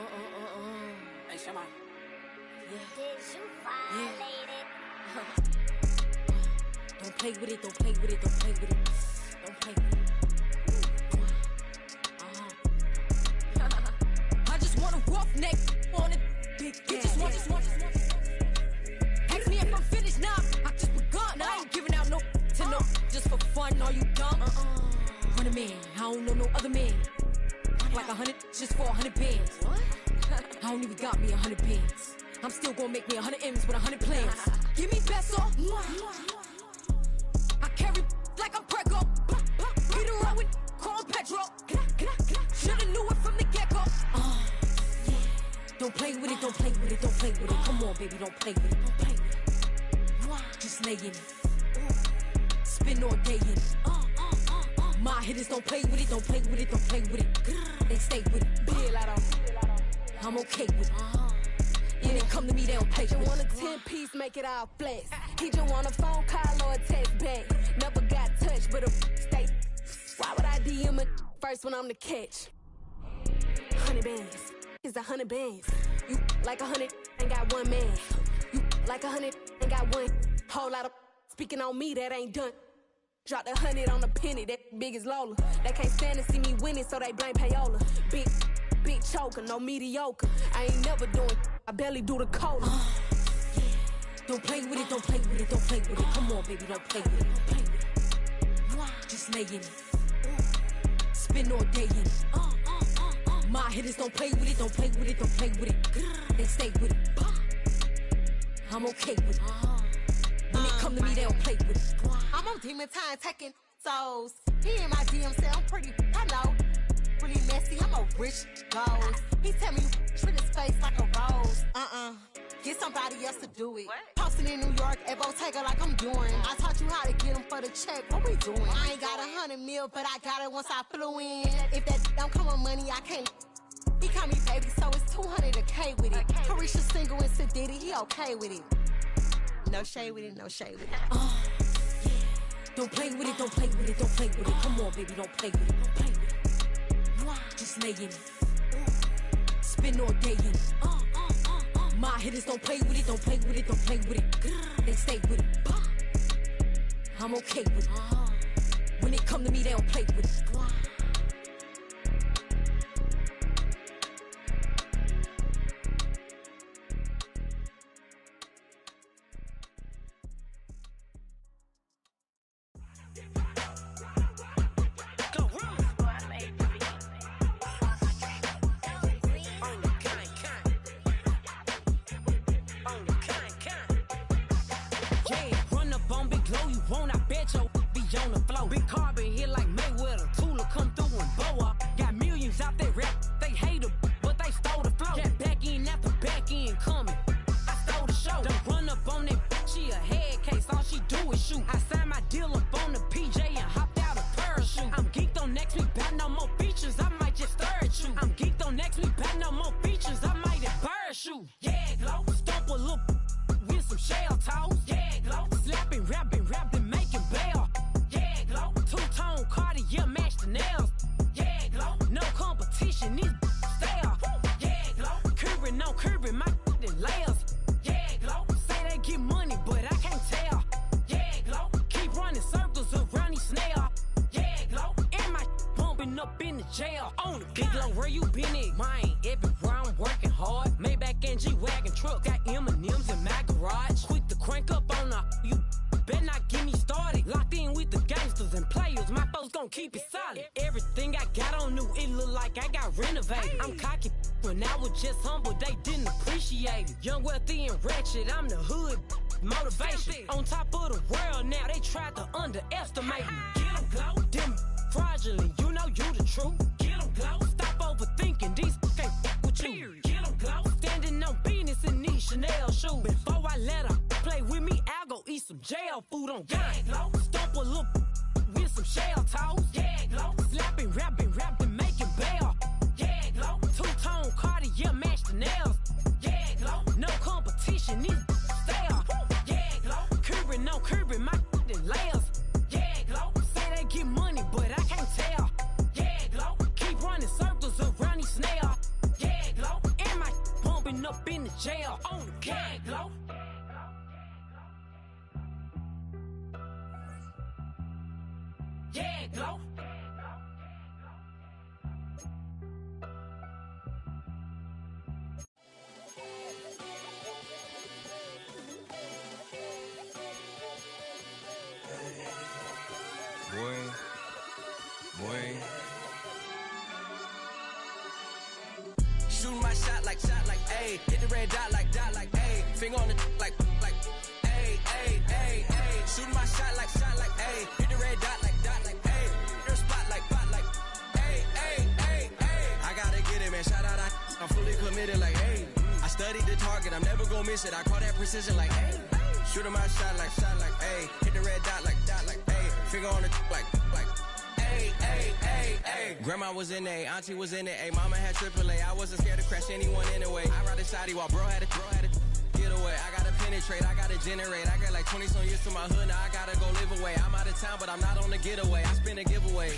Hey, Shama. Yeah. Did you violate it? Don't play with it, don't play with it, don't play with it. Don't play with it. I just want a roughneck on it. Big just want. Ask me if I'm finished now. I just begun. I ain't giving out no to no. Just for fun, are you dumb? 100 man, I don't know no other man. Like 100, just for 100 bands. What? I don't even got me 100 bands. I'm still gonna make me 100 M's with 100 plans. Give me peso. I carry like I'm Prego. Peter Owen, Carl Petro. Shoulda knew it from the get-go. Don't play with it, don't play with it, don't play with it. Come on, baby, don't play with it, don't play with it. Just lay in it. Spin all day in it. My hitters don't play with it, don't play with it, don't play with it. They stay with it. I'm okay with it. When they come to me, they don't play with it. He just want a 10-piece, make it all flex. He just want a phone call or a text back. Never got touched, but a stay. Why would I DM it first when I'm the catch? 100 bands, it's 100 bands. You like 100, ain't got one man. You like 100, ain't got one. Whole lot of speaking on me that ain't done. Dropped 100 on the penny, that big as Lola. They can't stand to see me winning, so they blame payola. Big choker, no mediocre. I ain't never doing, I barely do the cola. Don't play with it, don't play with it, don't play with it. Come on, baby, don't play with it, don't play with it. Just lay in it. Spin all day in it. My hitters don't play with it, don't play with it, don't play with it. They stay with it. I'm okay with it. When they come to me, they don't play with it. I'm on demon time taking souls. He in my DM say I'm pretty, I know. Really messy, I'm a rich ghost. He tell me treat his face like a rose. Get somebody else to do it. Posting in New York at Bottega like I'm doing. I taught you how to get him for the check. What we doing? I ain't got 100 mil, but I got it once I flew in. If that don't come with money, I can't. He call me baby, so it's 200 a K with it. Carisha single and Sadiddy, he okay with it. No shade with it, no shade with it. Don't play with it, don't play with it, don't play with it. Come on, baby, don't play with it, don't play with it. Just lay in it. Spin all day in it. My hitters don't play with it, don't play with it, don't play with it. They stay with it. I'm okay with it. When they come to me, they don't play with it. Big carbon hit like Mayweather. Tula come through and blow up. Got millions out there rap. They hate her, but they stole the flow. Got back in after back end coming. I stole the show. Don't run up on that. She a head case. All she do is shoot. I signed my deal up on the PJ and hopped out a parachute. I'm geeked on next week. About no more features. I might just stir at you. I'm geeked on next week. About no more features. I might embarrass you. Yeah, glow. Stomp a little with some shell toes. Yeah, glow. Slapping, rapping, making bail. Two-tone Cartier match the nails. Yeah, glow. No competition, these stale. Yeah, glow. Curbing, no curbing, my layers. Yeah, glow. Say they get money, but I can't tell. Yeah, glow. Keep running circles around these snails. Yeah, glow. And my bumping up in the jail. On the big glow, where you been at? Mine, everywhere I'm working hard. Maybach and G-Wagon truck. Got M&M's in my garage. Quick to crank up on her. You better not get me started. Locked in with the gangsters and players. My folks gon' keep it solid. Everything I got on new, it look like I got renovated. I'm cocky when I was just humble, they didn't appreciate it. Young, wealthy, and ratchet, I'm the hood motivation. On top of the world now, they tried to underestimate me. Get 'em glow, them fraudulent, you know you the truth. Get 'em glow, stop overthinking, these can't with you. Get 'em glow, standing on business in these Chanel shoes. Before I let her play with me, I'll go eat some jail food on gang. Stomp a little with some shell toes. Yeah, glow. Slapping, rapping, making bail. Yeah, glow. Two-tone Cartier match the nails. Yeah, glow. No competition, these stale. Yeah, glow. Curbing, no curbing, my layers. Yeah, glow. Say they get money, but I can't tell. Yeah, glow. Keep running circles around these up in the jail on the gag low. Yeah, glow. Boy. Shooting my shot like, ayy. Hit the red dot like, ayy. Finger on the like, ayy, ayy, ayy, ayy. Shooting my shot like, ayy. Hit the red dot like, ayy. Her spot like, ayy, ayy, ayy, ayy. I gotta get it, man. Shout out, I'm fully committed like, hey. I studied the target, I'm never gonna miss it. I call that precision like, hey. Shooting my shot like, ayy. Hit the red dot like, ayy. Finger on the like, ayy, ayy, ayy, ayy. Grandma was in A, auntie was in it, ayy. Mama had AAA, I wasn't scared to crash anyone anyway. I ride a shotty while bro had a get away. I gotta penetrate, I gotta generate. I got like 20 some years to my hood, now I gotta go live away. I'm out of town, but I'm not on the getaway. I spin a giveaway.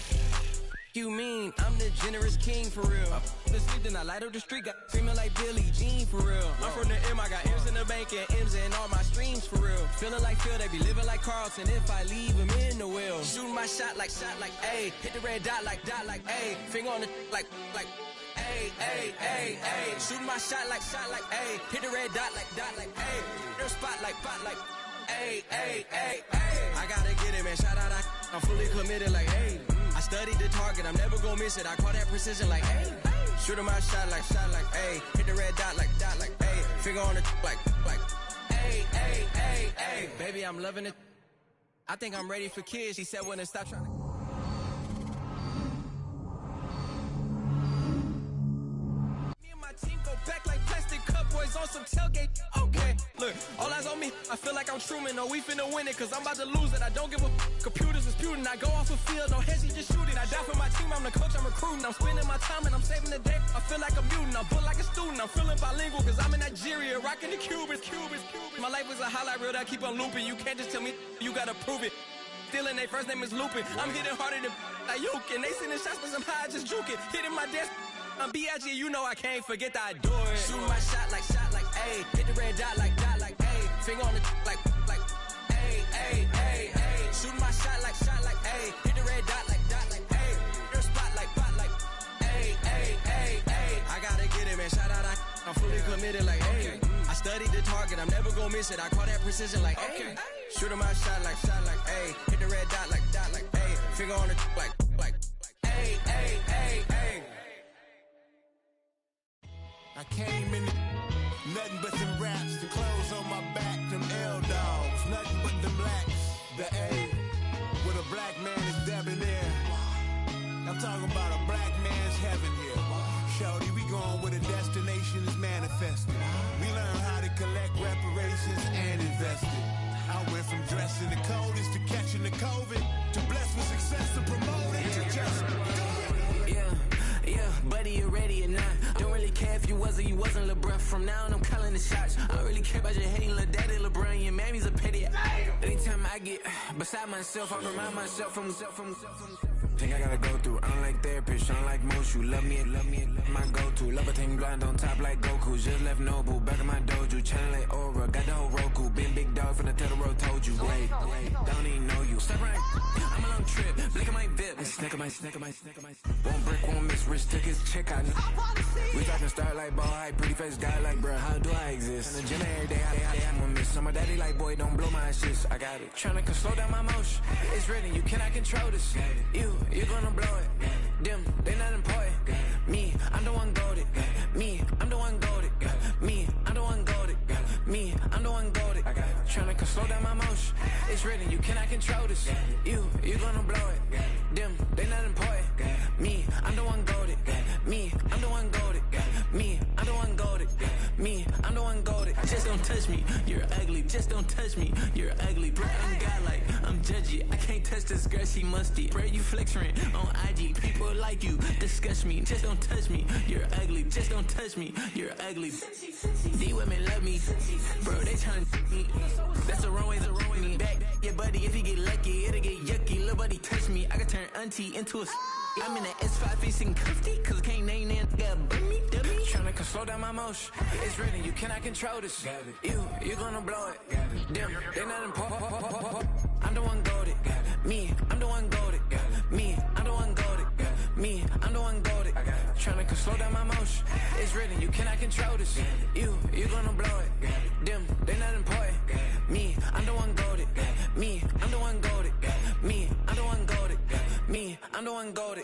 You mean I'm the generous king for real? The sleep, then I light up the street, got screaming like Billie Jean for real. I'm from the M, I got M's in the bank and M's in all my streams for real. Feeling like Phil, they be living like Carlton if I leave him in the wheel. Shooting my shot like, ayy. Hit the red dot like, ayy. Finger on the like, ayy, ayy, ayy, ayy. Shooting my shot like, ayy. Hit the red dot like, ayy. Her spot like, ayy, ayy, ayy, ayy. I gotta get it, man. Shout out, I'm fully committed like, hey. I studied the target, I'm never gonna miss it. I call that precision like, hey. Shooting my shot like, hey. Hit the red dot like, hey. Finger on the like, hey, hey, hey, hey. Baby, I'm loving it. I think I'm ready for kids. She said when it stop trying to. Me and my team go back like plastic cup boys on some tailgate. Okay, look, all eyes on me. I feel like I'm Truman. No, we finna win it, cause I'm about to lose it. I don't give a computers disputing. I go off the field, no heads, just shooting. I die for my team, I'm the coach, I'm recruiting. I'm spending my time and I'm saving the day. I feel like a mutant, I'm built like a student. I'm feeling bilingual, cause I'm in Nigeria, rocking the Cubans. My life is a highlight reel that I keep on looping. You can't just tell me, you gotta prove it. Stealing, their first name is Lupin. I'm hitting harder than Ayuk, and they sending shots, but some high, just juke it. Hitting my desk. I'm B.I.G., you know I can't forget that I do it. Shooting my shot like, ayy. Hit the red dot like, ayy. Finger on the like, ayy, ayy, ayy, ayy. Shooting my shot like, ayy. Hit the red dot like, ayy. Her spot like, ayy, ayy, ayy, ayy. I gotta get it, man. Shout out, I'm fully committed like, hey. I studied the target, I'm never gonna miss it. I call that precision like, hey. Shooting my shot like, ayy. Hit the red dot like, ayy. Finger on the like, ayy, ayy, ayy, ayy. I came in nothing but them raps, the clothes on my back, them L-dogs, nothing but them blacks, the A, with a black man is debonair. I'm talking about a black man's heaven here. Shorty, we going where the destination is manifested. We learn how to collect reparations and invest it. I went from dressing the coldest to catching the COVID, to blessed with success to promote it, to just go. Yeah, buddy, you ready or not? Don't really care if you was or you wasn't LeBron. From now on, I'm calling the shots. I don't really care about your hating little daddy LeBron. Your mammy's a petty. Anytime I get beside myself, I remind myself from. Think I gotta go through. I don't like therapists, I don't like most. You love me, my go-to. Love a thing blind on top like Goku. Just left Noble, back in my dojo. Channel like Aura, got the whole Roku. Been big dog from the Tether Road, told you. Wait, don't even know you. Step right, I'm a long trip. Blick at my VIP. Snack of my. One brick, one miss. Rich took his chick, I know. We talking start like ball hype. Pretty face guy like, bruh, how do I exist? In the gym every day, I'm gonna miss. I'm a daddy like, boy, don't blow my shit. I got it. Tryna slow down my motion. It's written, you cannot control this. You gonna blow it. Them, they not important. Me, I'm the one goated. Me, I'm the one goated. Me, I'm the one goated. Me, I'm the one goated. Tryna slow down my motion. It's written, you cannot control this. You gonna blow it. Them, they not important. Me, I'm the one goated. Me, I'm the one goated. Me, I'm the one goated. Me, I'm the one goated. Just don't touch me, you're ugly. Just don't touch me, you're ugly. Bro, I'm godlike, I'm judgy. I can't touch this girl, she musty. Bro, you flexing on IG. People like you disgust me. Just don't touch me, you're ugly. Just don't touch me, you're ugly. These women love me, bro, they tryna me. That's the wrong way, me back. Yeah, buddy, if you get lucky, it'll get yucky. Little buddy touch me, I can turn auntie into a. I'm in the S5 facing cuffy, cause I can't name that. Got me, dummy. Tryna to slow down my motion. It's written, you cannot control this. You gonna blow it. Them, they not important. I'm the one goated. Me, I'm the one goated. Me, I'm the one goated. Me, I'm the one goated. Trying to slow down my motion. It's written, you cannot control this. You gonna blow it. Them, they not important. Me, I'm the one goated. Me, I'm the one goated. Me, I'm the one goated. Me, I'm the one goated.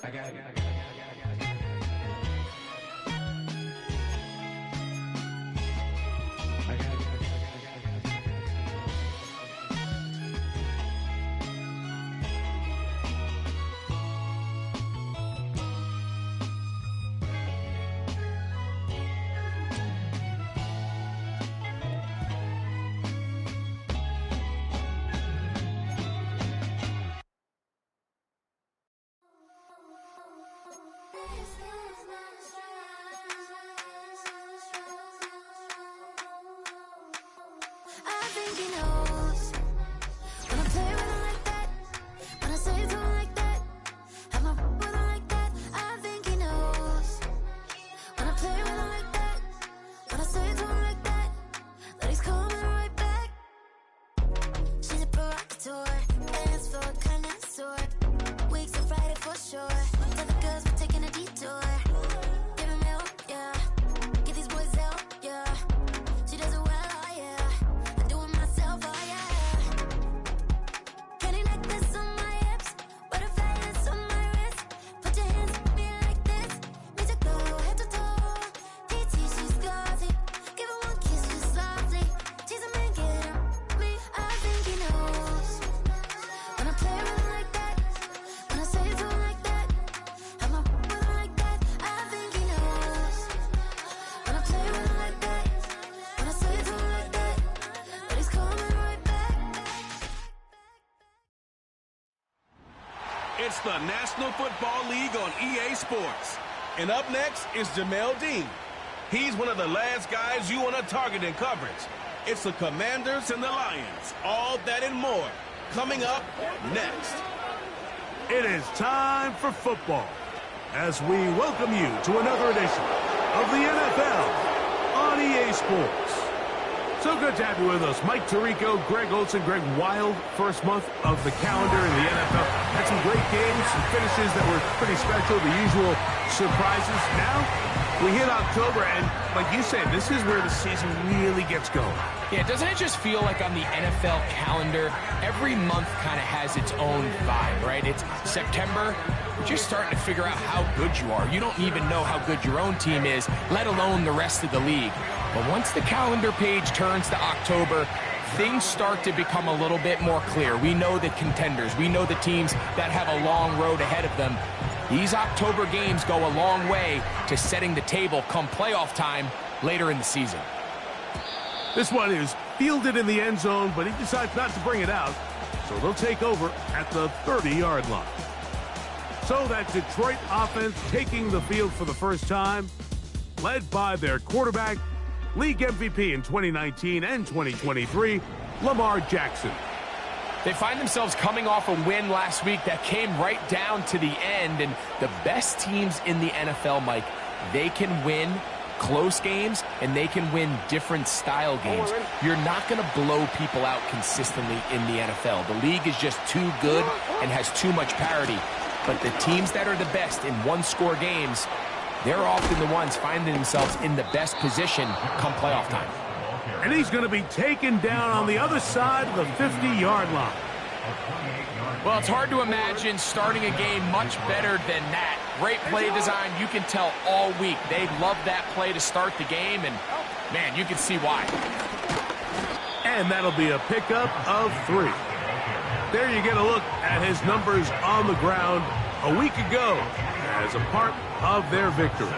I think he knows when I play with him like that, when I say to him like that, have my with him like that. I think he knows when I play with him like that, when I say to him like that, that he's coming right back. She's a provocateur, dance floor connoisseur, weeks of Friday for sure. Tell the girls we're taking a detour. Give him help, yeah. Give these boys help, yeah. She does it well, oh yeah. I do it myself, oh yeah. Candy necklace on my hips, butterflies on my wrist. Put your hands on me like this, means you go head to toe. PT, she's glossy. Give her one kiss just softly. Tease him and get him me. I think he knows when I play with him like that, when I say to him like that, have my with him like that. I think he knows when I play with him like that, when I say to him like that, that he's coming right back. It's the National Football League on EA Sports. And up next is Jamel Dean. He's one of the last guys you want to target in coverage. It's the Commanders and the Lions. All that and more coming up next. It is time for football as we welcome you to another edition of the NFL on EA Sports. So good to have you with us. Mike Tirico, Greg Olson. Greg, wild first month of the calendar in the NFL. Had some great games, some finishes that were pretty special, the usual surprises. Now we hit October, and like you said, this is where the season really gets going. Yeah, doesn't it just feel like on the NFL calendar, every month kind of has its own vibe, right? It's September, you're just starting to figure out how good you are. You don't even know how good your own team is, let alone the rest of the league. But once the calendar page turns to October, things start to become a little bit more clear. We know the contenders. We know the teams that have a long road ahead of them. These October games go a long way to setting the table come playoff time later in the season. This one is fielded in the end zone, but he decides not to bring it out, so they'll take over at the 30-yard line. So that Detroit offense taking the field for the first time, led by their quarterback, league MVP in 2019 and 2023, Lamar Jackson. They find themselves coming off a win last week that came right down to the end, and the best teams in the NFL, Mike, they can win close games, and they can win different style games. You're not going to blow people out consistently in the NFL. The league is just too good and has too much parity. But the teams that are the best in one-score games, they're often the ones finding themselves in the best position come playoff time. And he's going to be taken down on the other side of the 50-yard line. Well, it's hard to imagine starting a game much better than that. Great play design. You can tell all week they love that play to start the game, and, man, you can see why. And that'll be a pickup of 3. There you get a look at his numbers on the ground a week ago as a part of their victory.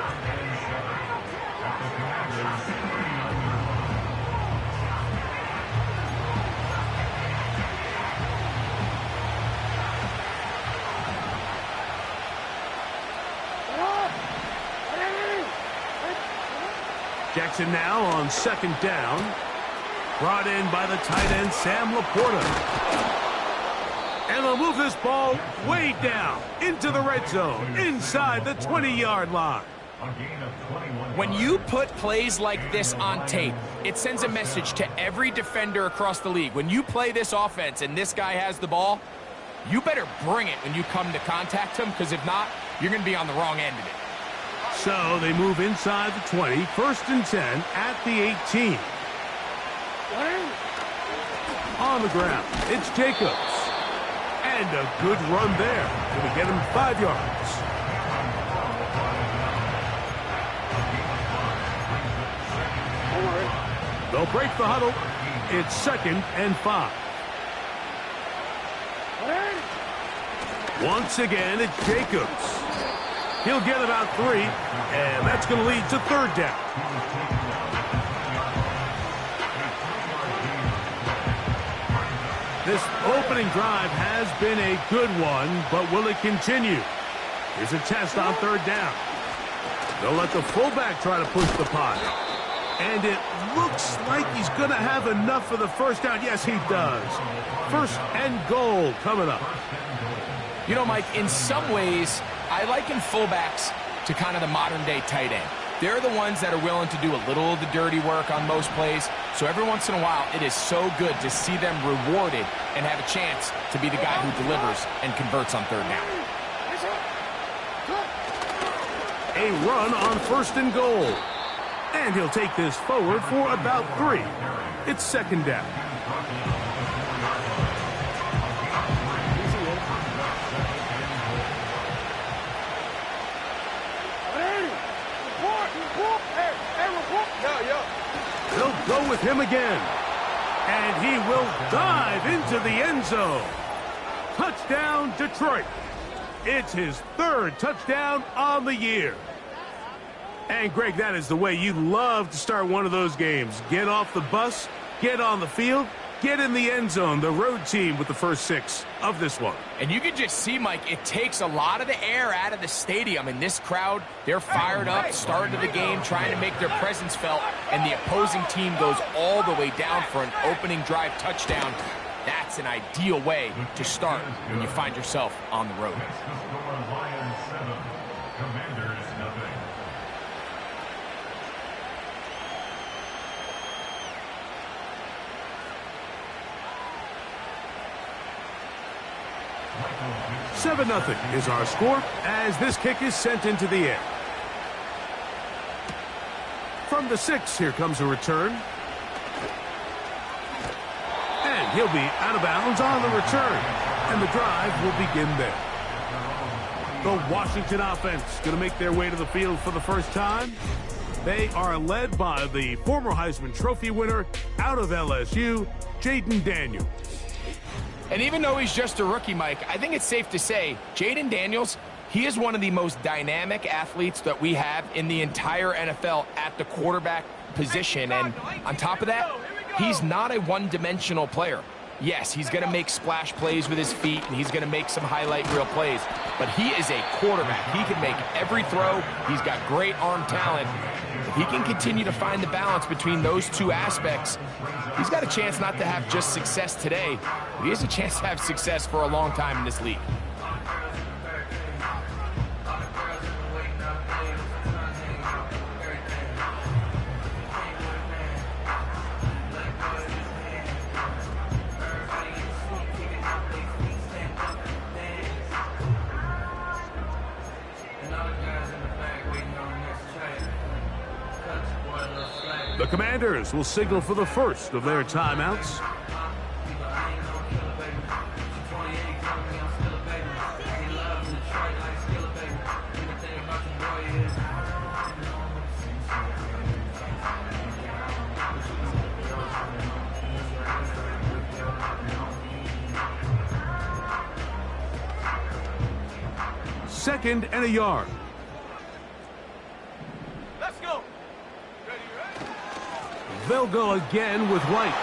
Jackson now on second down. Brought in by the tight end, Sam Laporta. And they'll move this ball way down into the red zone, inside the 20-yard line. When you put plays like this on tape, it sends a message to every defender across the league. When you play this offense and this guy has the ball, you better bring it when you come to contact him, because if not, you're going to be on the wrong end of it. So they move inside the 20, 1st and 10 at the 18. On the ground, it's Jacobs. And a good run there. Going to get him 5 yards. They'll break the huddle. It's 2nd and 5. Once again, it's Jacobs. He'll get about 3, and that's going to lead to 3rd down. This opening drive has been a good one, but will it continue? Here's a test on 3rd down. They'll let the fullback try to push the pile. And it looks like he's going to have enough for the 1st down. Yes, he does. 1st and goal coming up. You know, Mike, in some ways, I liken fullbacks to kind of the modern-day tight end. They're the ones that are willing to do a little of the dirty work on most plays. So every once in a while, it is so good to see them rewarded and have a chance to be the guy who delivers and converts on 3rd down. A run on 1st and goal. And he'll take this forward for about 3. It's 2nd down. They'll go with him again. And he will dive into the end zone. Touchdown, Detroit. It's his 3rd touchdown on the year. And, Greg, that is the way you love to start one of those games. Get off the bus, get on the field, get in the end zone. The road team with the first 6 of this one. And you can just see, Mike, it takes a lot of the air out of the stadium. And this crowd, they're fired up, started the game, trying to make their presence felt. And the opposing team goes all the way down for an opening drive touchdown. That's an ideal way to start when you find yourself on the road. Seven 0 is our score as this kick is sent into the air. From the 6, here comes a return. And he'll be out of bounds on the return. And the drive will begin there. The Washington offense going to make their way to the field for the first time. They are led by the former Heisman Trophy winner out of LSU, Jaden Daniels. And even though he's just a rookie, Mike, I think it's safe to say Jaden Daniels, he is one of the most dynamic athletes that we have in the entire NFL at the quarterback position. And on top of that, he's not a one-dimensional player. Yes, he's going to make splash plays with his feet, and he's going to make some highlight reel plays. But he is a quarterback. He can make every throw. He's got great arm talent. If he can continue to find the balance between those 2 aspects, he's got a chance not to have just success today, but he has a chance to have success for a long time in this league. The Commanders will signal for the first of their timeouts. Second and a yard. Let's go. They'll go again with White.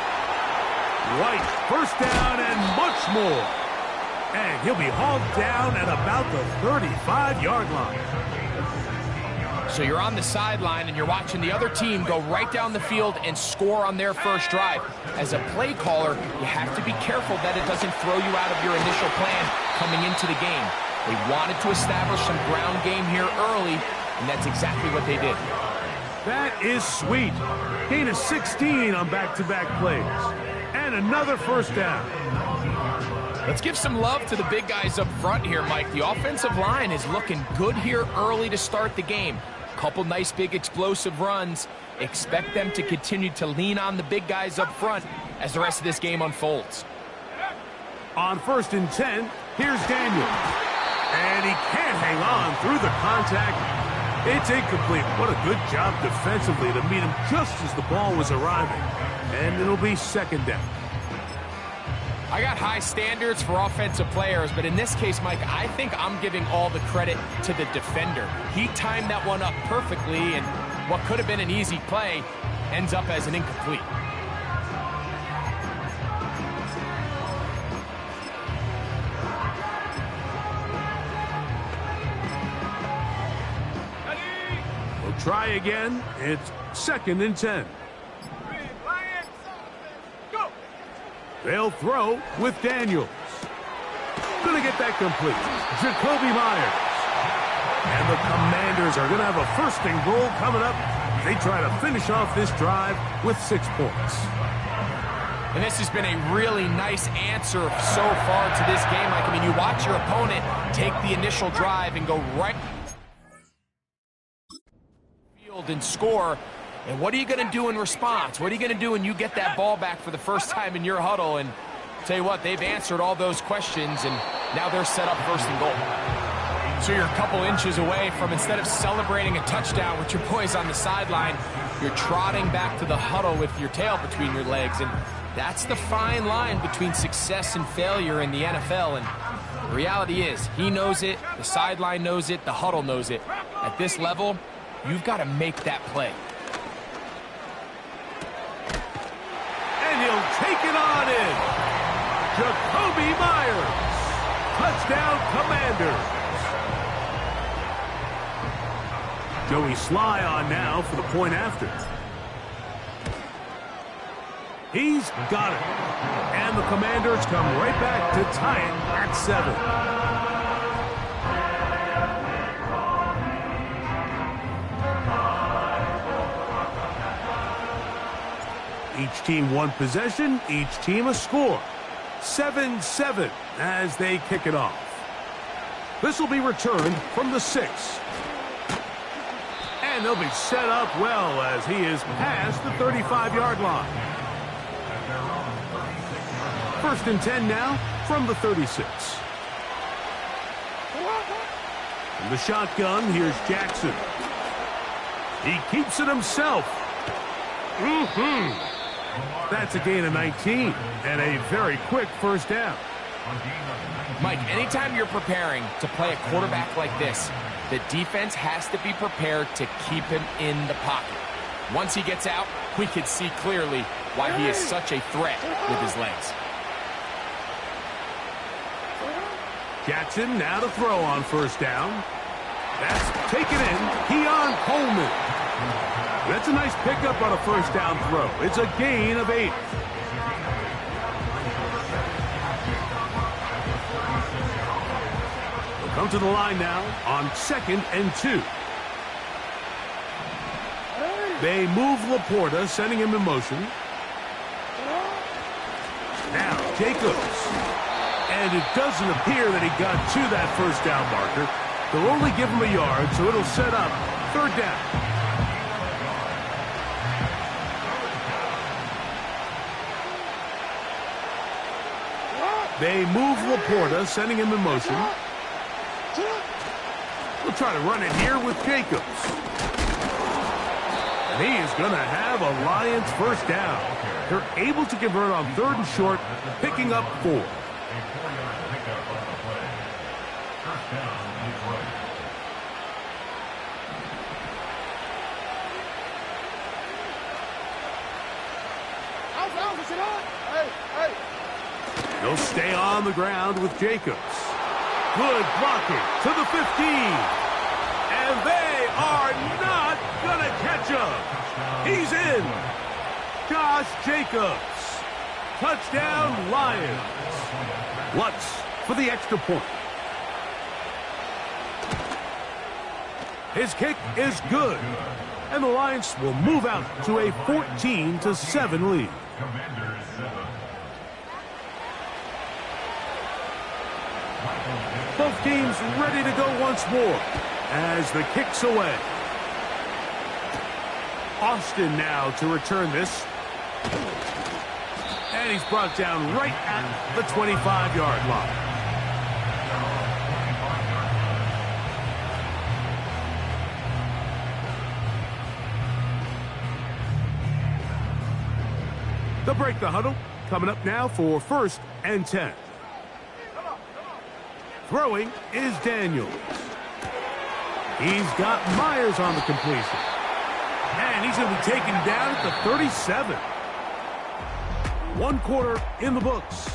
White, first down and much more. And he'll be hauled down at about the 35-yard line. So you're on the sideline and you're watching the other team go right down the field and score on their first drive. As a play caller, you have to be careful that it doesn't throw you out of your initial plan coming into the game. They wanted to establish some ground game here early, and that's exactly what they did. That is sweet. Gain of 16 on back-to-back plays. And another first down. Let's give some love to the big guys up front here, Mike. The offensive line is looking good here early to start the game. Couple nice big explosive runs. Expect them to continue to lean on the big guys up front as the rest of this game unfolds. On 1st and 10, here's Daniel. And he can't hang on through the contact. It's incomplete. What a good job defensively to meet him just as the ball was arriving. And it'll be 2nd down. I got high standards for offensive players, but in this case, Mike, I think I'm giving all the credit to the defender. He timed that one up perfectly, and what could have been an easy play ends up as an incomplete. We'll try again. It's 2nd and 10. They'll throw with Daniels. Gonna get that complete. Jacoby Myers. And the Commanders are gonna have a 1st and goal coming up. They try to finish off this drive with 6 points. And this has been a really nice answer so far to this game. Like, I mean, you watch your opponent take the initial drive and go right field and score. And what are you going to do in response? What are you going to do when you get that ball back for the first time in your huddle? And tell you what, they've answered all those questions, and now they're set up 1st and goal. So you're a couple inches away from, instead of celebrating a touchdown with your boys on the sideline, you're trotting back to the huddle with your tail between your legs. And that's the fine line between success and failure in the NFL. And the reality is, he knows it, the sideline knows it, the huddle knows it. At this level, you've got to make that play. He'll take it on in. Jacoby Myers. Touchdown, Commanders. Joey Sly on now for the point after. He's got it. And the Commanders come right back to tie it at 7. Each team one possession, each team a score. 7-7 as they kick it off. This will be returned from the 6. And they'll be set up well as he is past the 35-yard line. 1st and 10 now from the 36. From the shotgun, here's Jackson. He keeps it himself. That's a gain of 19 and a very quick 1st down. Mike, anytime you're preparing to play a quarterback like this, the defense has to be prepared to keep him in the pocket. Once he gets out, we can see clearly why he is such a threat with his legs. Jackson now to throw on 1st down. That's taken in. Keon Coleman. That's a nice pickup on a 1st down throw. It's a gain of 8. We'll come to the line now on 2nd and 2. They move Laporta, sending him in motion. Now Jacobs. And it doesn't appear that he got to that 1st down marker. They'll only give him a yard, so it'll set up 3rd down. They move Laporta, sending him in motion. We'll try to run it here with Jacobs. And he is going to have a Lions 1st down. They're able to convert on 3rd and short, picking up 4. They'll stay on the ground with Jacobs. Good blocking to the 15. And they are not going to catch him. He's in. Josh Jacobs. Touchdown, Lions. Lutz for the extra point. His kick is good. And the Lions will move out to a 14-7 lead. Both teams ready to go once more as the kick's away. Austin now to return this. And he's brought down right at the 25-yard line. They'll break the huddle. Coming up now for 1st and 10. Throwing is Daniels. He's got Myers on the completion. And he's going to be taken down at the 37. 1 quarter in the books.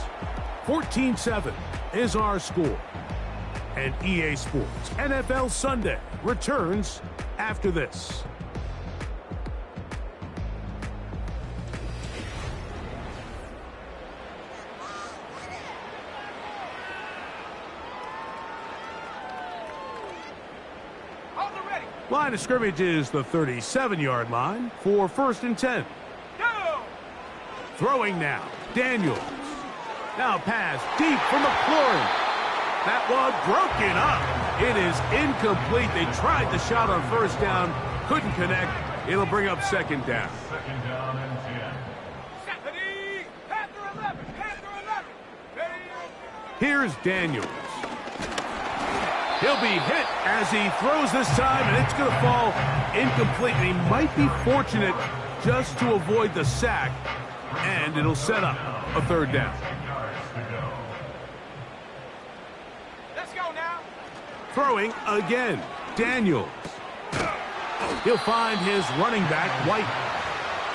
14-7 is our score. And EA Sports NFL Sunday returns after this. Line of scrimmage is the 37-yard line for 1st and 10. Go! Throwing now, Daniels. Now pass deep for McLaurin. That one broken up. It is incomplete. They tried the shot on 1st down, couldn't connect. It'll bring up 2nd down. 2nd down and 10. Panther 11, Panther 11. Here's Daniels. He'll be hit as he throws this time, and it's going to fall incomplete. And he might be fortunate just to avoid the sack, and it'll set up a 3rd down. Let's go now. Throwing again, Daniels. He'll find his running back, White.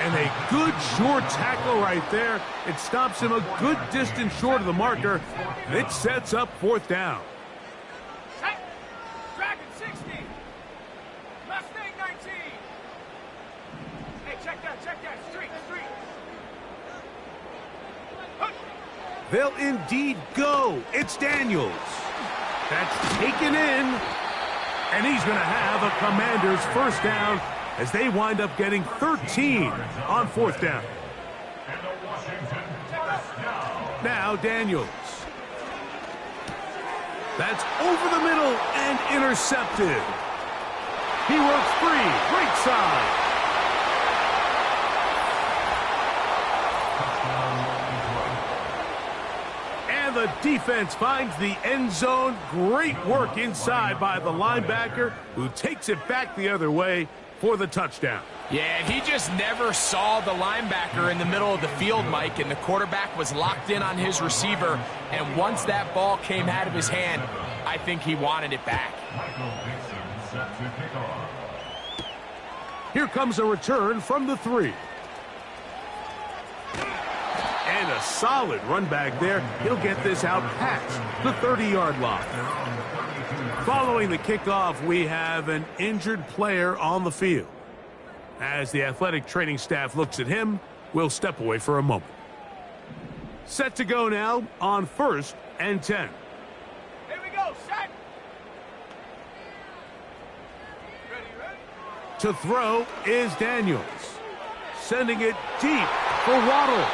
And a good short tackle right there. It stops him a good distance short of the marker, and it sets up 4th down. Dragon 60. Mustang 19. Hey, check that. Street. They'll indeed go. It's Daniels. That's taken in. And he's going to have a Commanders 1st down as they wind up getting 13 on 4th down. Now Daniels. That's over the middle and intercepted. He works free, right side. And the defense finds the end zone. Great work inside by the linebacker, who takes it back the other way for the touchdown. Yeah, he just never saw the linebacker in the middle of the field, Mike, and the quarterback was locked in on his receiver, and once that ball came out of his hand, I think he wanted it back. Here comes a return from the 3. And a solid run back there. He'll get this out past the 30-yard line. Following the kickoff, we have an injured player on the field. As the athletic training staff looks at him, we'll step away for a moment. Set to go now on 1st and 10. Here we go, set. Ready. To throw is Daniels. Sending it deep for Waddle.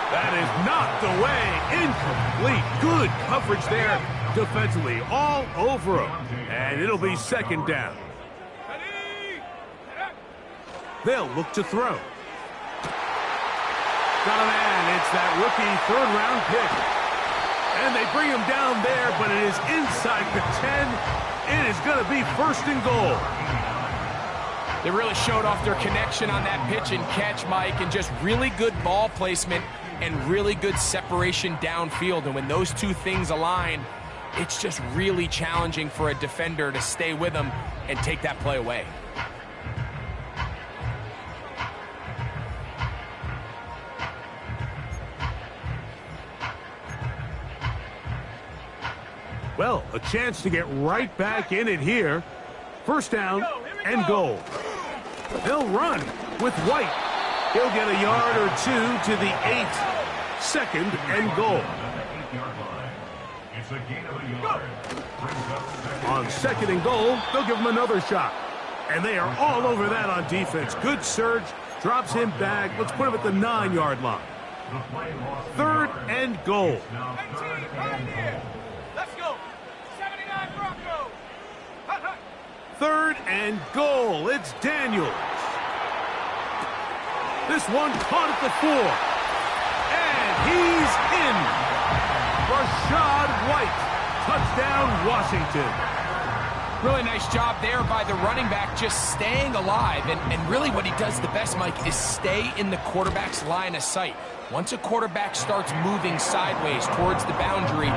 That is knocked away. Incomplete. Good coverage there defensively. All over him. And it'll be 2nd down. They'll look to throw. Got a man. It's that rookie 3rd-round pick. And they bring him down there, but it is inside the 10. It is going to be 1st and goal. They really showed off their connection on that pitch and catch, Mike, and just really good ball placement and really good separation downfield. And when those two things align, it's just really challenging for a defender to stay with them and take that play away. Well, a chance to get right back in it here. 1st down and goal. They'll run with White. He'll get a yard or 2 to the 8. 2nd and goal. On 2nd and goal, they'll give him another shot. And they are all over that on defense. Good surge, drops him back. Let's put him at the 9-yard line. 3rd and goal. 18, right here. Let's go. 79 Broncos. Hut, hut. 3rd and goal. It's Daniels. This one caught at the 4. And he's in. Rashad White. Touchdown, Washington. Really nice job there by the running back, just staying alive. And really what he does the best, Mike, is stay in the quarterback's line of sight. Once a quarterback starts moving sideways towards the boundary,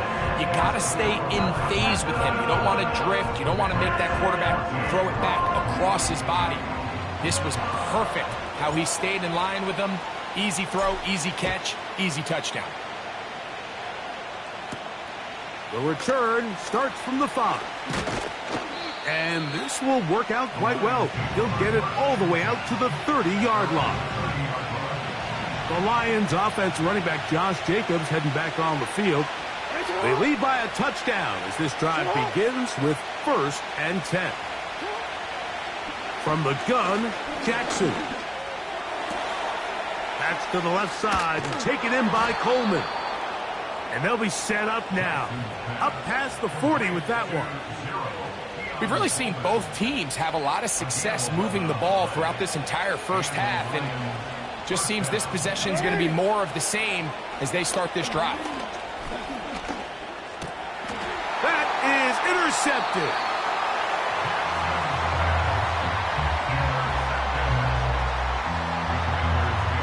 you got to stay in phase with him. You don't want to drift. You don't want to make that quarterback throw it back across his body. This was perfect how he stayed in line with him. Easy throw, easy catch, easy touchdown. The return starts from the 5. And this will work out quite well. He'll get it all the way out to the 30-yard line. The Lions offense running back Josh Jacobs heading back on the field. They lead by a touchdown as this drive begins with 1st and 10. From the gun, Jackson. That's to the left side and taken in by Coleman. And they'll be set up now. Up past the 40 with that one. We've really seen both teams have a lot of success moving the ball throughout this entire first half, and just seems this possession is going to be more of the same as they start this drive. That is intercepted.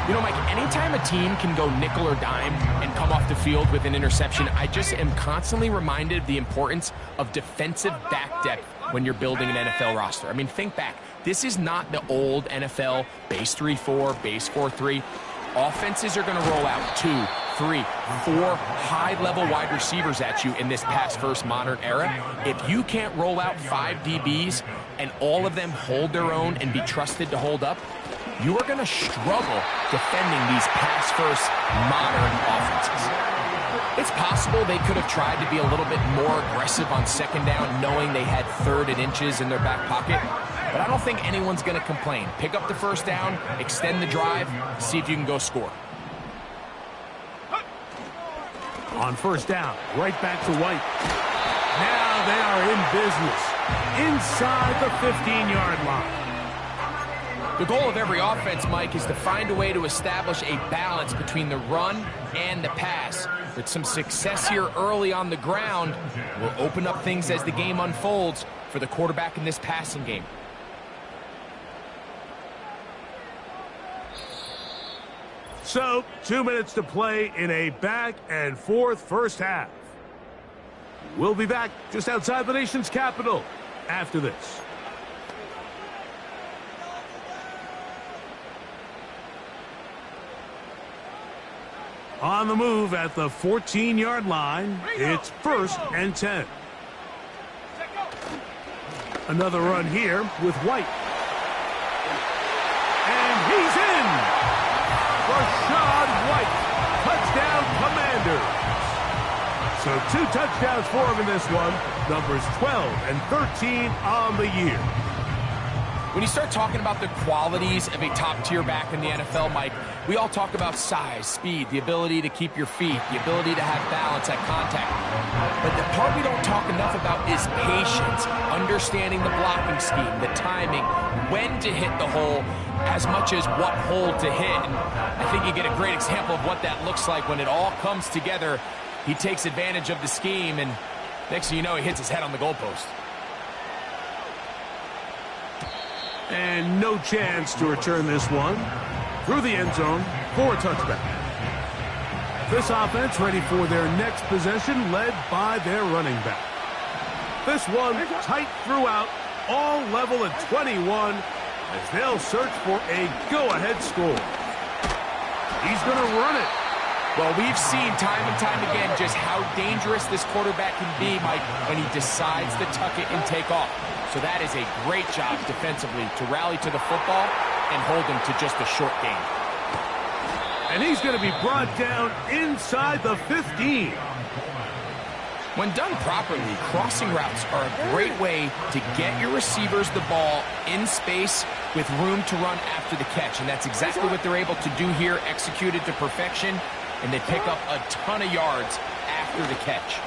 You know, Mike, anytime a team can go nickel or dime and come off the field with an interception, I just am constantly reminded of the importance of defensive back depth when you're building an NFL roster. I mean, think back. This is not the old NFL base 3-4, base 4-3. Offenses are going to roll out 2, 3, 4 high-level wide receivers at you in this pass-first modern era. If you can't roll out 5 DBs and all of them hold their own and be trusted to hold up, you are going to struggle defending these pass-first modern offenses. It's possible they could have tried to be a little bit more aggressive on 2nd down, knowing they had 3rd and inches in their back pocket. But I don't think anyone's going to complain. Pick up the 1st down, extend the drive, see if you can go score. On 1st down, right back to White. Now they are in business. Inside the 15-yard line. The goal of every offense, Mike, is to find a way to establish a balance between the run and the pass. With some success here early on the ground, will open up things as the game unfolds for the quarterback in this passing game. So, 2 minutes to play in a back-and-forth first half. We'll be back just outside the nation's capital after this. On the move at the 14-yard line, it's 1st and 10. Another run here with White. And he's in! Rashad White, touchdown Commanders. So 2 touchdowns for him in this one. Numbers 12 and 13 on the year. When you start talking about the qualities of a top-tier back in the NFL, Mike, we all talk about size, speed, the ability to keep your feet, the ability to have balance at contact. But the part we don't talk enough about is patience, understanding the blocking scheme, the timing, when to hit the hole, as much as what hole to hit. And I think you get a great example of what that looks like when it all comes together. He takes advantage of the scheme, and next thing you know, he hits his head on the goalpost. And no chance to return this one through the end zone for a touchback. This offense ready for their next possession, led by their running back. This one tight throughout, all level at 21, as they'll search for a go-ahead score. He's going to run it. Well, we've seen time and time again just how dangerous this quarterback can be, Mike, when he decides to tuck it and take off. So that is a great job defensively to rally to the football and hold him to just a short gain. And he's going to be brought down inside the 15. When done properly, crossing routes are a great way to get your receivers the ball in space with room to run after the catch. And that's exactly what they're able to do here, executed to perfection, and they pick up a ton of yards after the catch.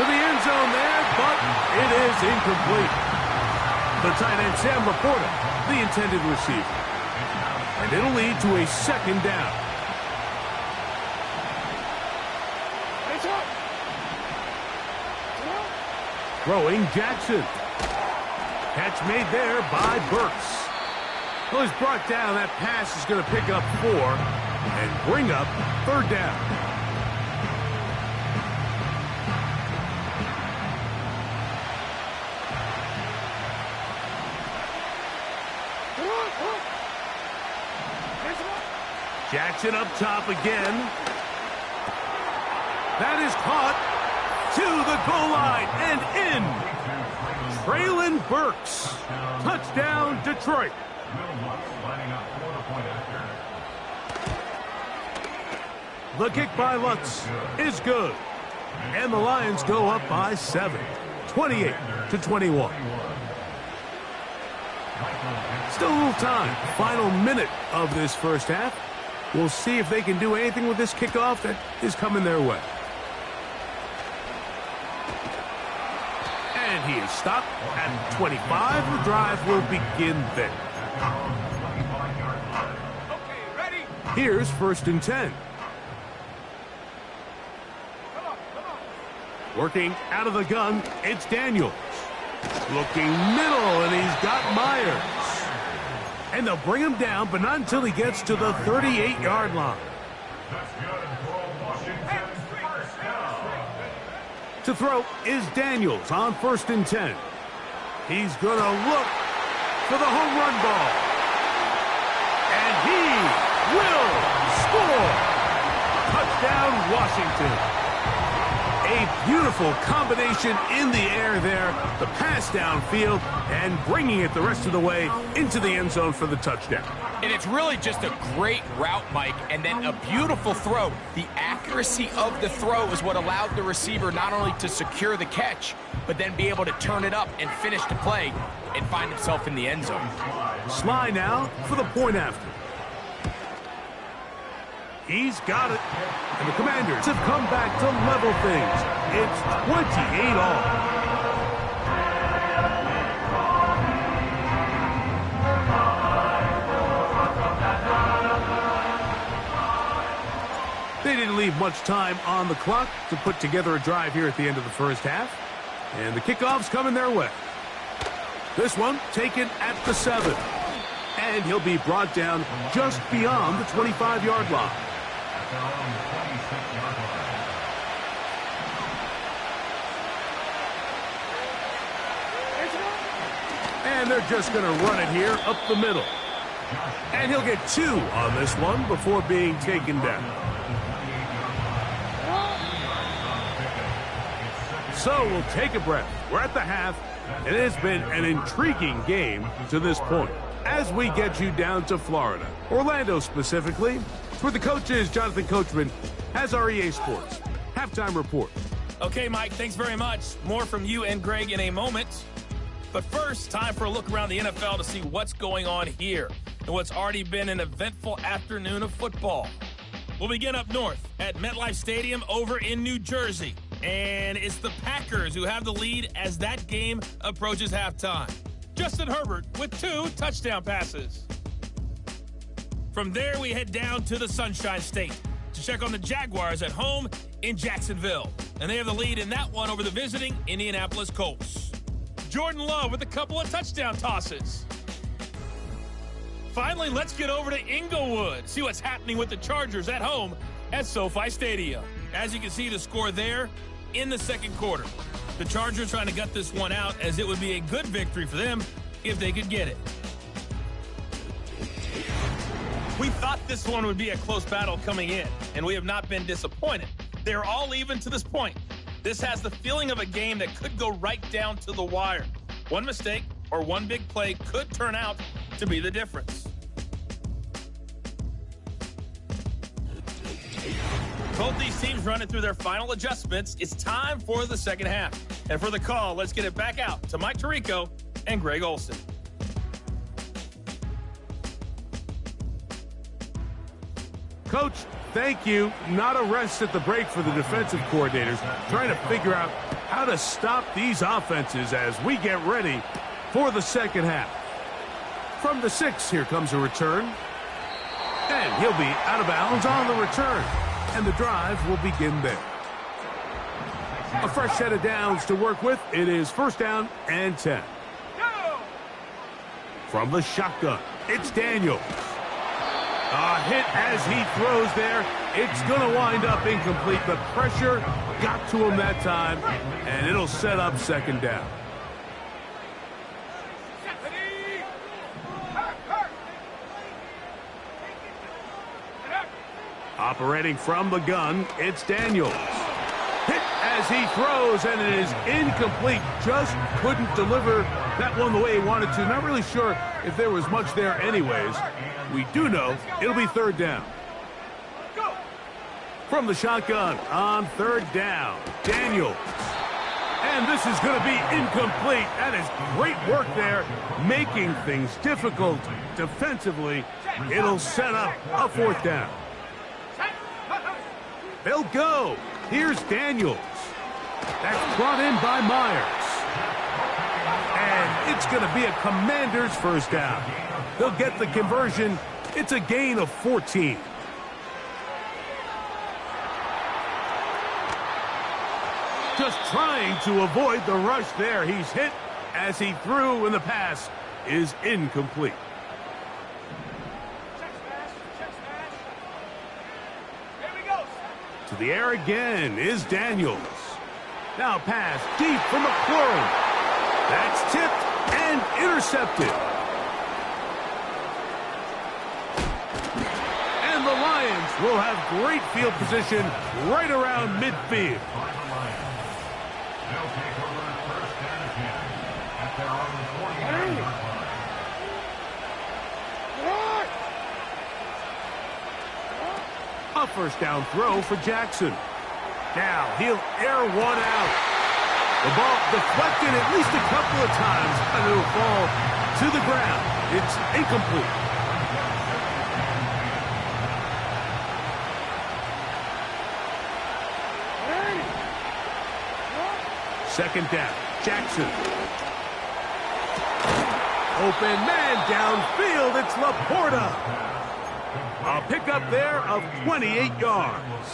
To the end zone there, but it is incomplete. The tight end Sam Laporta, the intended receiver. And it'll lead to a second down. Throwing Jackson. Catch made there by Burks. Well, he's brought down. That pass is going to pick up 4 and bring up third down. Jackson up top again. That is caught to the goal line and in. Traylon Burks. Touchdown, Detroit. The kick by Lutz is good. And the Lions go up by 7, 28-21. Still a little time. Final minute of this first half. We'll see if they can do anything with this kickoff that is coming their way. And he is stopped at 25. The drive will begin then. Okay, ready? Here's 1st and 10. Working out of the gun, it's Daniels. Looking middle, and he's got Myers. And they'll bring him down, but not until he gets to the 38-yard line. To throw is Daniels on 1st and 10. He's going to look for the home run ball. And he will score. Touchdown, Washington. A beautiful combination in the air there. The pass downfield and bringing it the rest of the way into the end zone for the touchdown. And it's really just a great route, Mike, and then a beautiful throw. The accuracy of the throw is what allowed the receiver not only to secure the catch, but then be able to turn it up and finish the play and find himself in the end zone. Sly now for the point after. He's got it. And the Commanders have come back to level things. It's 28 all. They didn't leave much time on the clock to put together a drive here at the end of the first half. And the kickoff's coming their way. This one taken at the 7. And he'll be brought down just beyond the 25-yard line. And they're just going to run it here up the middle. And he'll get 2 on this one before being taken down. So we'll take a breath. We're at the half, and it has been an intriguing game to this point. As we get you down to Florida, Orlando specifically, where the coach is, Jonathan Coachman, has our EA Sports halftime report. Okay, Mike, thanks very much. More from you and Greg in a moment. But first, time for a look around the NFL to see what's going on here and what's already been an eventful afternoon of football. We'll begin up north at MetLife Stadium over in New Jersey. And it's the Packers who have the lead as that game approaches halftime. Justin Herbert with 2 touchdown passes. From there, we head down to the Sunshine State to check on the Jaguars at home in Jacksonville. And they have the lead in that one over the visiting Indianapolis Colts. Jordan Love with a couple of touchdown tosses. Finally, let's get over to Inglewood, see what's happening with the Chargers at home at SoFi Stadium. As you can see, the score there in the second quarter. The Chargers trying to gut this one out, as it would be a good victory for them if they could get it. We thought this one would be a close battle coming in, and we have not been disappointed. They're all even to this point. This has the feeling of a game that could go right down to the wire. One mistake or one big play could turn out to be the difference. Both these teams running through their final adjustments. It's time for the second half. And for the call, let's get it back out to Mike Tirico and Greg Olson. Coach, thank you. Not a rest at the break for the defensive coordinators, trying to figure out how to stop these offenses as we get ready for the second half. From the 6, here comes a return. And he'll be out of bounds on the return. And the drive will begin there. A fresh set of downs to work with. It is first down and 10. From the shotgun, it's Daniels. A hit as he throws there. It's going to wind up incomplete. The pressure got to him that time, and it'll set up second down. Operating from the gun, it's Daniels. Hit as he throws, and it is incomplete. Just couldn't deliver that one the way he wanted to. Not really sure if there was much there anyways. We do know it'll be third down. From the shotgun on third down, Daniels. And this is going to be incomplete. That is great work there, making things difficult defensively. It'll set up a fourth down. They'll go. Here's Daniels. That's brought in by Myers. And it's going to be a Commander's first down. They'll get the conversion. It's a gain of 14. Just trying to avoid the rush there. He's hit as he threw, and the pass is incomplete. To the air again is Daniels. Now pass deep for McLaurin. That's tipped and intercepted. And the Lions will have great field position right around midfield. A first down throw for Jackson. Now he'll air one out. The ball deflected at least a couple of times, and it'll fall to the ground. It's incomplete. Second down, Jackson. Open man downfield, it's Laporta. A pickup there of 28 yards.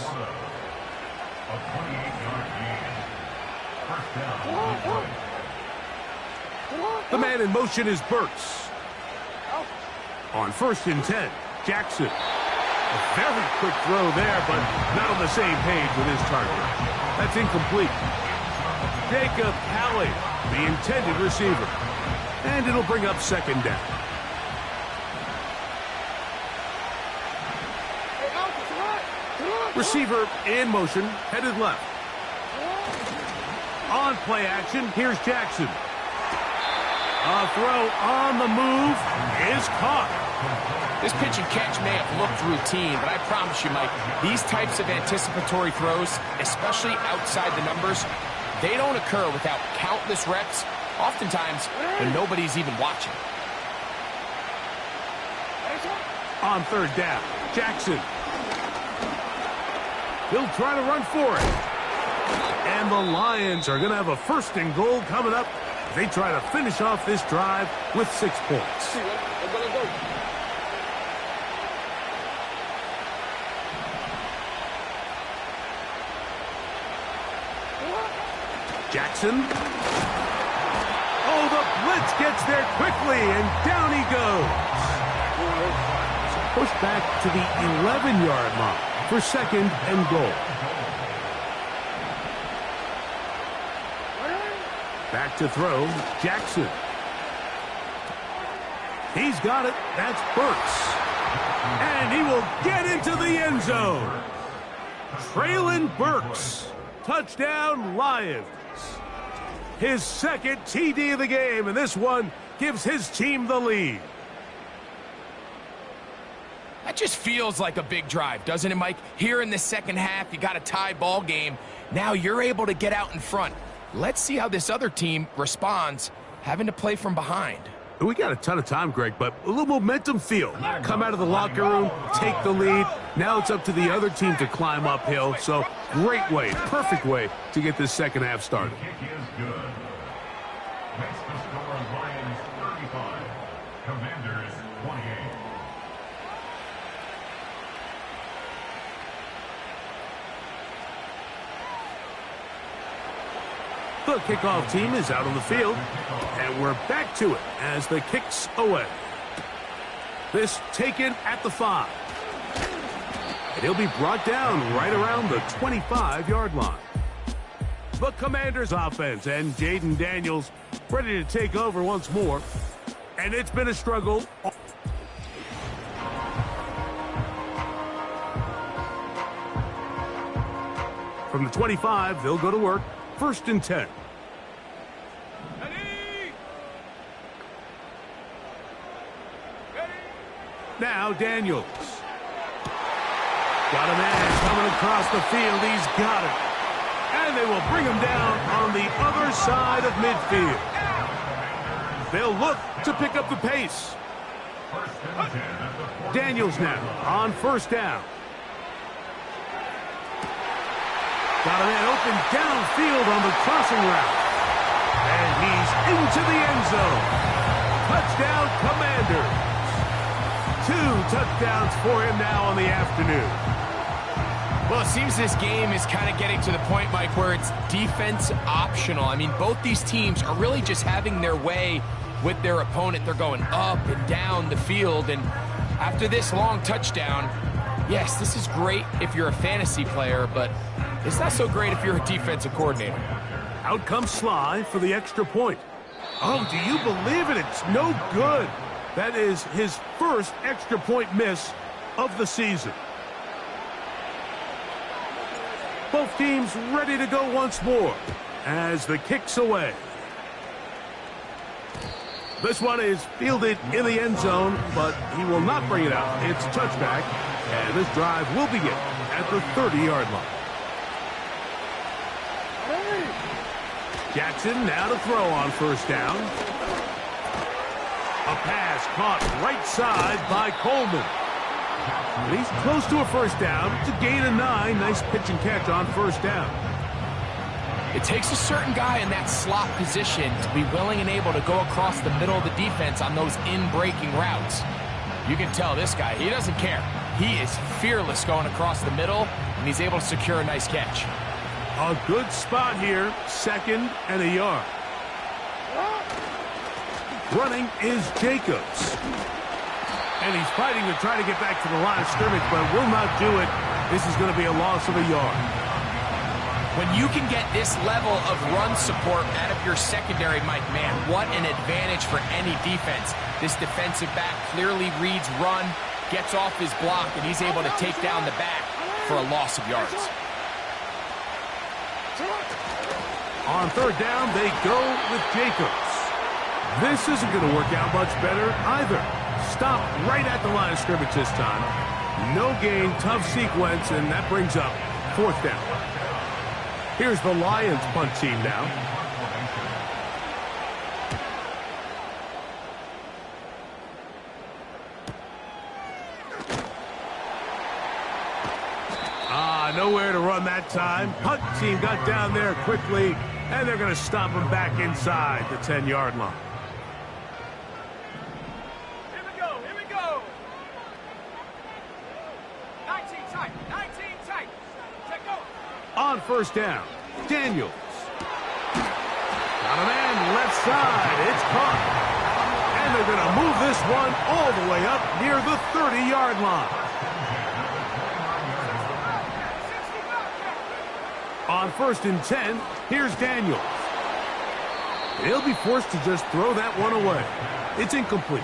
The man in motion is Burks. On first and 10, Jackson. A very quick throw there, but not on the same page with his target. That's incomplete. Jacob Halley, the intended receiver. And it'll bring up second down. Receiver in motion, headed left. On play action, here's Jackson. A throw on the move is caught. This pitch and catch may have looked routine, but I promise you, Mike, these types of anticipatory throws, especially outside the numbers, they don't occur without countless reps, oftentimes when nobody's even watching. On third down, Jackson. He'll try to run for it. And the Lions are going to have a first and goal coming up. They try to finish off this drive with 6 points. Jackson. Oh, the blitz gets there quickly, and down he goes. Push back to the 11-yard mark for second and goal. Back to throw, Jackson. He's got it. That's Burks. And he will get into the end zone. Traylon Burks. Touchdown, Lions. His second TD of the game, and this one gives his team the lead. That just feels like a big drive, doesn't it, Mike? Here in the second half, you got a tie ball game. Now you're able to get out in front. Let's see how this other team responds, having to play from behind. We got a ton of time, Greg, but a little momentum feel. Come out of the locker room, take the lead. Now it's up to the other team to climb uphill. So great way, perfect way to get this second half started. Kick is good. Makes the score Lions 35, Commanders 28. The kickoff team is out on the field, and we're back to it as the kick's away. This taken at the 5. And he'll be brought down right around the 25-yard line. The Commanders offense and Jaden Daniels ready to take over once more. And it's been a struggle. From the 25, they'll go to work. 1st and 10. Now Daniels. Got a man coming across the field. He's got it. And they will bring him down on the other side of midfield. They'll look to pick up the pace. Daniels now on 1st down. Got a man open downfield on the crossing route. And he's into the end zone. Touchdown, Commanders. 2 touchdowns for him now on the afternoon. Well, it seems this game is kind of getting to the point, Mike, where it's defense optional. I mean, both these teams are really just having their way with their opponent. They're going up and down the field. And after this long touchdown, yes, this is great if you're a fantasy player, but it's not so great if you're a defensive coordinator. Out comes Sly for the extra point. Oh, do you believe it? It's no good. That is his first extra point miss of the season. Both teams ready to go once more as the kick's away. This one is fielded in the end zone, but he will not bring it out. It's a touchback, and this drive will begin at the 30-yard line. Jackson now to throw on 1st down. A pass caught right side by Coleman. And he's close to a 1st down. It's a gain of 9. Nice pitch and catch on 1st down. It takes a certain guy in that slot position to be willing and able to go across the middle of the defense on those in-breaking routes. You can tell this guy, he doesn't care. He is fearless going across the middle, and he's able to secure a nice catch. A good spot here, 2nd and a yard. Running is Jacobs. And he's fighting to try to get back to the line of scrimmage, but will not do it. This is going to be a loss of a yard. When you can get this level of run support out of your secondary, Mike, man, what an advantage for any defense. This defensive back clearly reads run, gets off his block, and he's able to take down the back for a loss of yards. On 3rd down, they go with Jacobs. This isn't going to work out much better either. Stop right at the line of scrimmage this time. No gain, tough sequence, and that brings up 4th down. Here's the Lions punt team now. Nowhere to run that time. Punt team got down there quickly, and they're going to stop him back inside the 10-yard line. Here we go, here we go. 19 tight, 19 tight. Check go. On 1st down, Daniels. Got a man left side. It's caught. And they're going to move this one all the way up near the 30-yard line. On 1st and 10, here's Daniels. He'll be forced to just throw that one away. It's incomplete.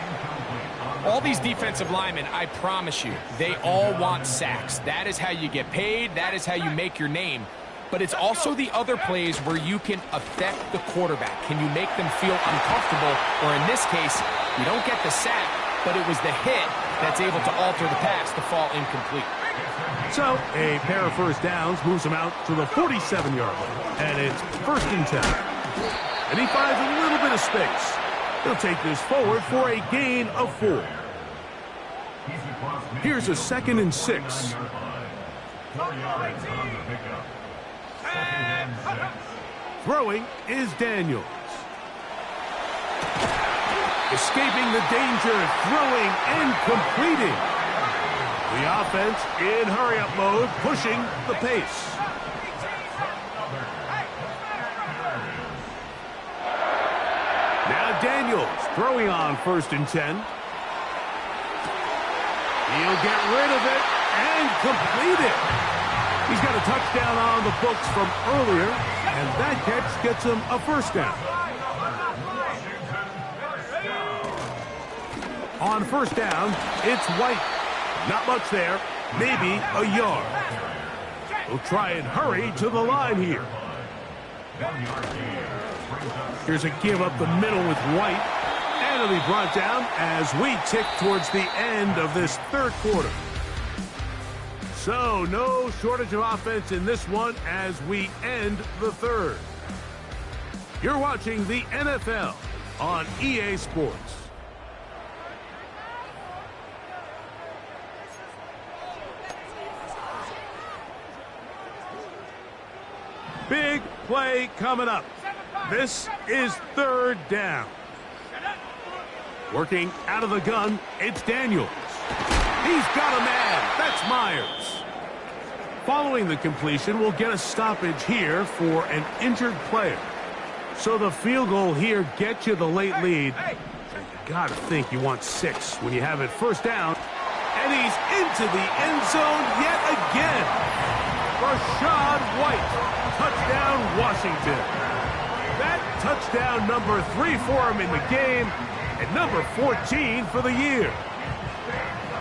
All these defensive linemen, I promise you, they all want sacks. That is how you get paid. That is how you make your name. But it's also the other plays where you can affect the quarterback. Can you make them feel uncomfortable? Or in this case, you don't get the sack, but it was the hit that's able to alter the pass to fall incomplete. So, a pair of first downs moves him out to the 47-yard line. And it's 1st and 10. And he finds a little bit of space. He'll take this forward for a gain of 4. Here's a 2nd and 6. Throwing is Daniels. Escaping the danger, throwing and completing. The offense in hurry-up mode, pushing the pace. Now Daniels throwing on 1st and 10. He'll get rid of it and complete it. He's got a touchdown on the books from earlier, and that catch gets him a 1st down. On 1st down, it's White. Not much there, maybe a yard. He'll try and hurry to the line here. Here's a give up the middle with White. And it'll be brought down as we tick towards the end of this 3rd quarter. So, no shortage of offense in this one as we end the 3rd. You're watching the NFL on EA Sports. Big play coming up. This is 3rd down. Working out of the gun, it's Daniels. He's got a man. That's Myers. Following the completion, we'll get a stoppage here for an injured player. So the field goal here gets you the late lead. You got to think you want 6 when you have it 1st down. And he's into the end zone yet again. Rashad White. Touchdown, Washington. That touchdown number 3 for him in the game, and number 14 for the year.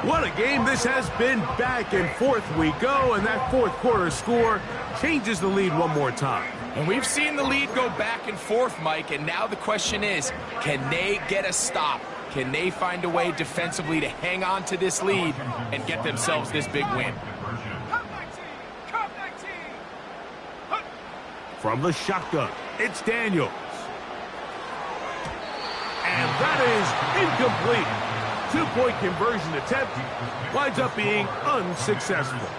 What a game this has been. Back and forth we go, and that 4th quarter score changes the lead one more time. And we've seen the lead go back and forth, Mike, and now the question is, can they get a stop? Can they find a way defensively to hang on to this lead and get themselves this big win? From the shotgun, it's Daniels. And that is incomplete. 2-point conversion attempt winds up being unsuccessful.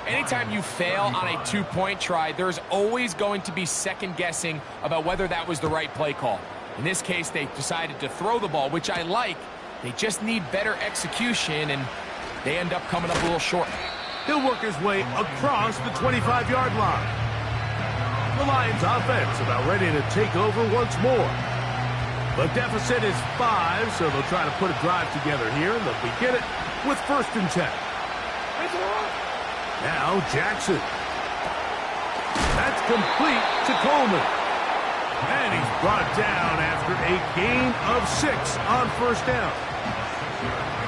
Anytime you fail on a 2-point try, there's always going to be second guessing about whether that was the right play call. In this case, they decided to throw the ball, which I like. They just need better execution, and they end up coming up a little short. He'll work his way across the 25-yard line. The Lions offense about ready to take over once more. The deficit is 5, so they'll try to put a drive together here, and they'll begin it with 1st and 10. Now Jackson. That's complete to Coleman. And he's brought down after a gain of 6 on 1st down.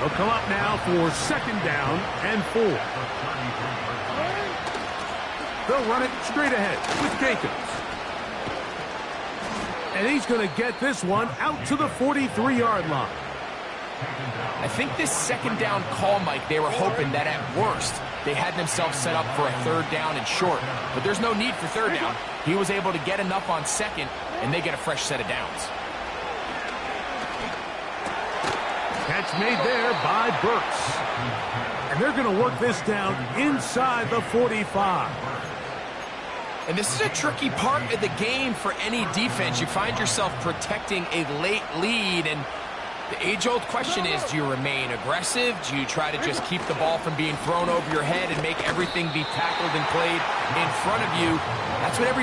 They'll come up now for 2nd down and 4. They'll run it straight ahead with Jacobs. And he's going to get this one out to the 43-yard line. I think this 2nd down call, Mike, they were hoping that at worst they had themselves set up for a 3rd down and short. But there's no need for 3rd down. He was able to get enough on 2nd, and they get a fresh set of downs. Catch made there by Burks. And they're going to work this down inside the 45. And this is a tricky part of the game for any defense. You find yourself protecting a late lead, and the age-old question is, do you remain aggressive? Do you try to just keep the ball from being thrown over your head and make everything be tackled and played in front of you? That's what every